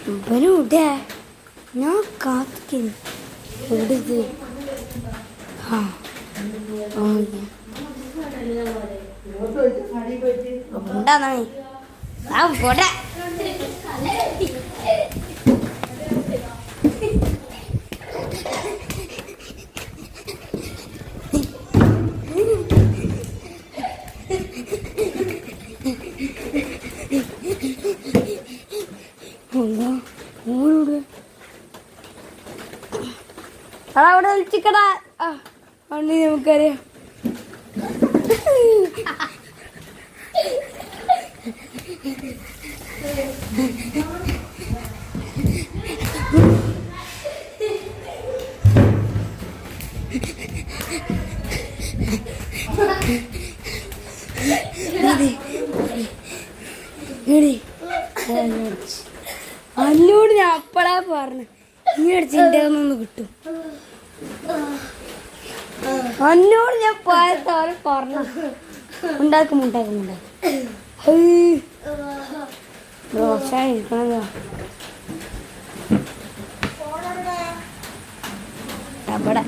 ഇവനുടെ ഞാൻ കാത്തിക്കുന്നു എവിടുത് ആ ഉണ്ടാന്നേ ആ പോട്ടെ അവിടെ വിളിച്ചിക്കടാ അണ്ണി നമുക്കറിയാം അന്നോട് ഞാൻ അപ്പളാ പറഞ്ഞു നീ അടിച്ചിൻ്റെ ഒന്ന് കിട്ടും അന്നോട് ഞാൻ പോയത്തോടെ പറഞ്ഞു ഉണ്ടാക്കും ഇരിക്കണല്ലോ അവിടെ